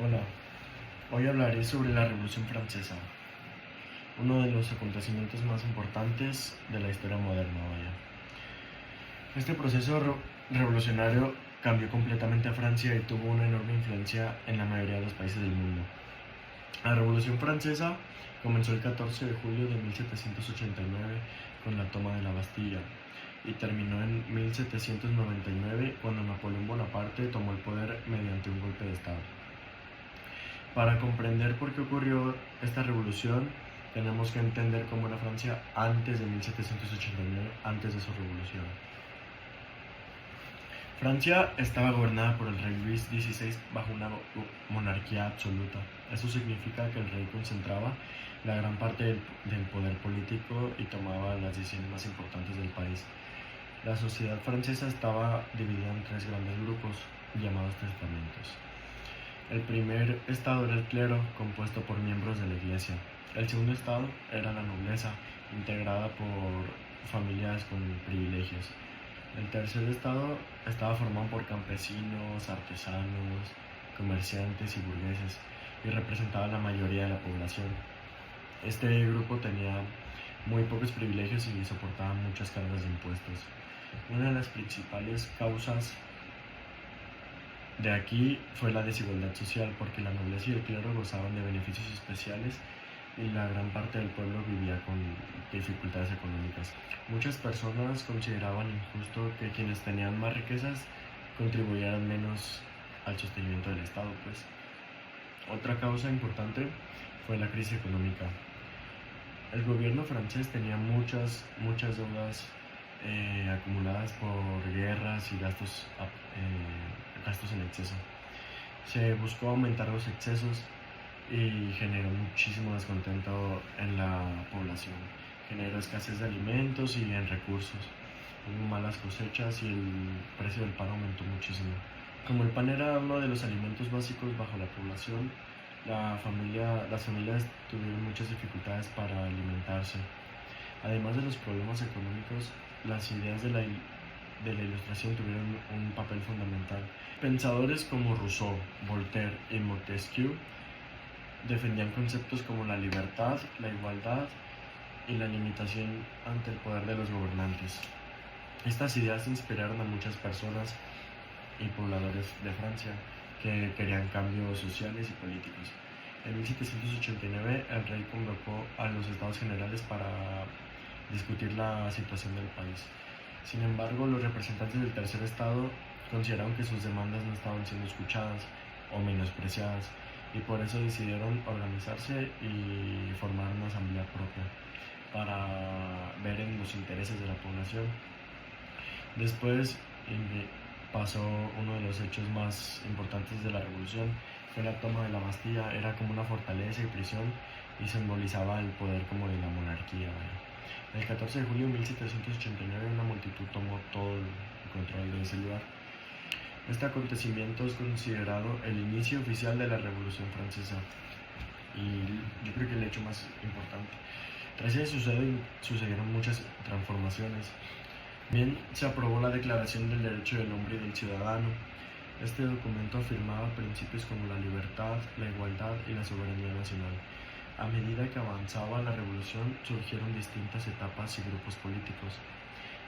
Hola, hoy hablaré sobre la Revolución Francesa, uno de los acontecimientos más importantes de la historia moderna. Este proceso revolucionario cambió completamente a Francia y tuvo una enorme influencia en la mayoría de los países del mundo. La Revolución Francesa comenzó el 14 de julio de 1789 con la toma de la Bastilla y terminó en 1799 cuando Napoleón Bonaparte tomó el poder mediante un golpe de estado. Para comprender por qué ocurrió esta revolución, tenemos que entender cómo era Francia antes de 1789, antes de su revolución. Francia estaba gobernada por el rey Luis XVI bajo una monarquía absoluta. Eso significa que el rey concentraba la gran parte del poder político y tomaba las decisiones más importantes del país. La sociedad francesa estaba dividida en tres grandes grupos llamados testamentos. El primer estado era el clero, compuesto por miembros de la iglesia. El segundo estado era la nobleza, integrada por familias con privilegios. El tercer estado estaba formado por campesinos, artesanos, comerciantes y burgueses, y representaba la mayoría de la población. Este grupo tenía muy pocos privilegios y soportaba muchas cargas de impuestos. Una de las principales causas de aquí fue la desigualdad social, porque la nobleza y el clero gozaban de beneficios especiales y la gran parte del pueblo vivía con dificultades económicas. Muchas personas consideraban injusto que quienes tenían más riquezas contribuyeran menos al sostenimiento del Estado. Otra causa importante fue la crisis económica. El gobierno francés tenía muchas deudas acumuladas por guerras y gastos en exceso. Se buscó aumentar los excesos y generó muchísimo descontento en la población. Generó escasez de alimentos y en recursos. Hubo malas cosechas y el precio del pan aumentó muchísimo. Como el pan era uno de los alimentos básicos bajo la población, las familias tuvieron muchas dificultades para alimentarse. Además de los problemas económicos, las ideas de la Ilustración tuvieron un papel fundamental. Pensadores como Rousseau, Voltaire y Montesquieu defendían conceptos como la libertad, la igualdad y la limitación ante el poder de los gobernantes. Estas ideas inspiraron a muchas personas y pobladores de Francia que querían cambios sociales y políticos. En 1789 el rey convocó a los Estados Generales para discutir la situación del país. Sin embargo, los representantes del tercer estado consideraron que sus demandas no estaban siendo escuchadas o menospreciadas, y por eso decidieron organizarse y formar una asamblea propia para ver en los intereses de la población. Después pasó uno de los hechos más importantes de la revolución, fue la toma de la Bastilla. Era como una fortaleza y prisión y simbolizaba el poder como de la monarquía. El 14 de julio de 1789 una multitud tomó todo el control de ese lugar. Este acontecimiento es considerado el inicio oficial de la Revolución Francesa y yo creo que el hecho más importante. Tras eso sucedieron muchas transformaciones. Bien, se aprobó la Declaración del Derecho del Hombre y del Ciudadano. Este documento afirmaba principios como la libertad, la igualdad y la soberanía nacional. A medida que avanzaba la revolución, surgieron distintas etapas y grupos políticos.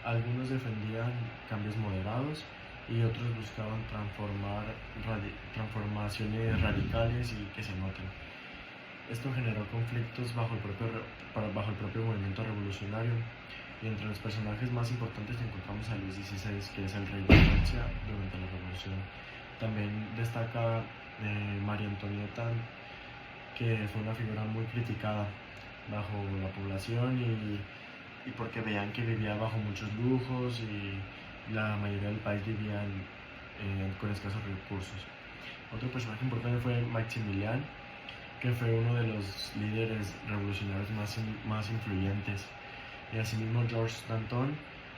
Algunos defendían cambios moderados y otros buscaban transformaciones radicales y que se noten. Esto generó conflictos bajo el propio movimiento revolucionario, y entre los personajes más importantes encontramos a Luis XVI, que es el rey de Francia durante la revolución. También destaca María Antonieta, que fue una figura muy criticada bajo la población y porque veían que vivía bajo muchos lujos y la mayoría del país vivía con escasos recursos. Otro personaje importante fue Maximilien, que fue uno de los líderes revolucionarios más influyentes, y asimismo Georges Danton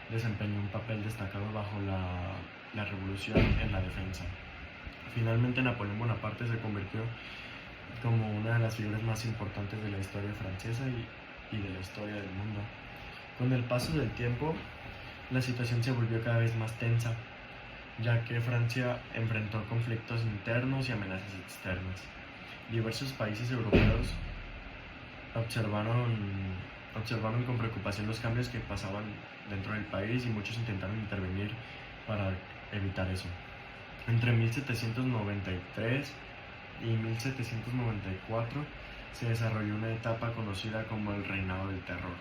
desempeñó un papel destacado bajo la revolución en la defensa. Finalmente, Napoleón Bonaparte se convirtió como una de las figuras más importantes de la historia francesa y de la historia del mundo. Con el paso del tiempo, la situación se volvió cada vez más tensa. ya que Francia enfrentó conflictos internos y amenazas externas. Diversos países europeos observaron con preocupación los cambios que pasaban dentro del país y muchos intentaron intervenir para evitar eso. Entre 1793 y 1794 se desarrolló una etapa conocida como el Reinado del Terror.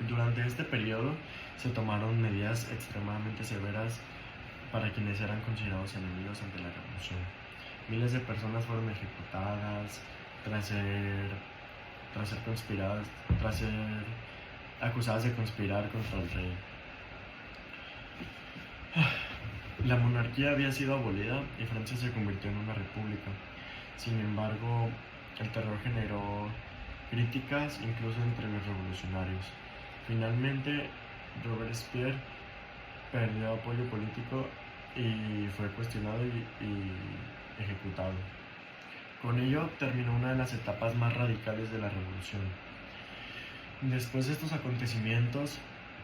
Durante este periodo se tomaron medidas extremadamente severas para quienes eran considerados enemigos ante la revolución. Miles de personas fueron ejecutadas tras ser acusadas de conspirar contra el rey. La monarquía había sido abolida y Francia se convirtió en una república. Sin embargo, el terror generó críticas incluso entre los revolucionarios. Finalmente, Robespierre perdió apoyo político y fue cuestionado y ejecutado. Con ello terminó una de las etapas más radicales de la revolución. Después de estos acontecimientos,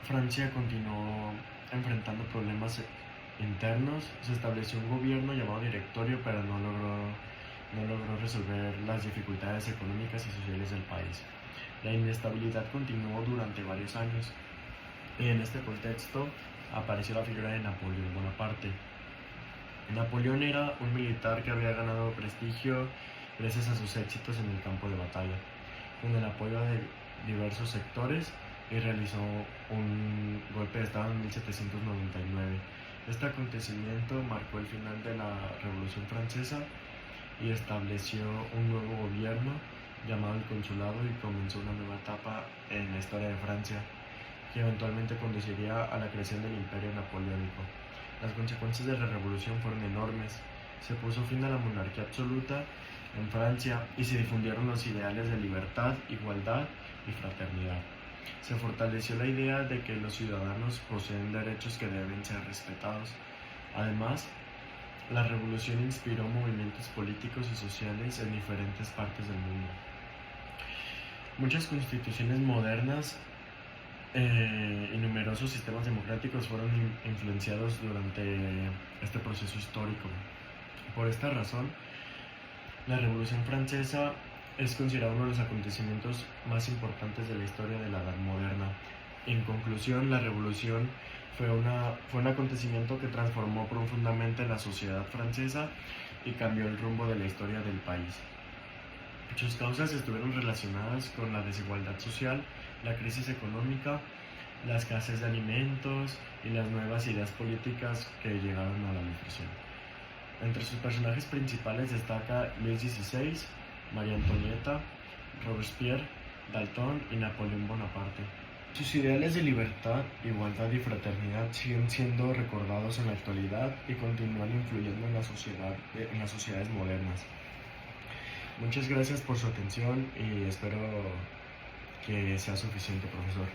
Francia continuó enfrentando problemas internos. Se estableció un gobierno llamado Directorio, pero no logró resolver las dificultades económicas y sociales del país. La inestabilidad continuó durante varios años y en este contexto apareció la figura de Napoleón Bonaparte. Napoleón era un militar que había ganado prestigio gracias a sus éxitos en el campo de batalla, con el apoyo de diversos sectores, y realizó un golpe de estado en 1799. Este acontecimiento marcó el final de la Revolución Francesa y estableció un nuevo gobierno llamado el Consulado y comenzó una nueva etapa en la historia de Francia, que eventualmente conduciría a la creación del Imperio Napoleónico. Las consecuencias de la revolución fueron enormes. Se puso fin a la monarquía absoluta en Francia y se difundieron los ideales de libertad, igualdad y fraternidad. Se fortaleció la idea de que los ciudadanos poseen derechos que deben ser respetados. Además, la revolución inspiró movimientos políticos y sociales en diferentes partes del mundo. Muchas constituciones modernas y numerosos sistemas democráticos fueron influenciados durante este proceso histórico. Por esta razón, la Revolución Francesa es considerado uno de los acontecimientos más importantes de la historia de la Edad Moderna. En conclusión, la Revolución fue un acontecimiento que transformó profundamente la sociedad francesa y cambió el rumbo de la historia del país. Sus causas estuvieron relacionadas con la desigualdad social, la crisis económica, la escasez de alimentos y las nuevas ideas políticas que llegaron a la difusión. Entre sus personajes principales destaca Luis XVI, María Antonieta, Robespierre, Danton y Napoleón Bonaparte. Sus ideales de libertad, igualdad y fraternidad siguen siendo recordados en la actualidad y continúan influyendo en las sociedades modernas. Muchas gracias por su atención y espero que sea suficiente, profesor.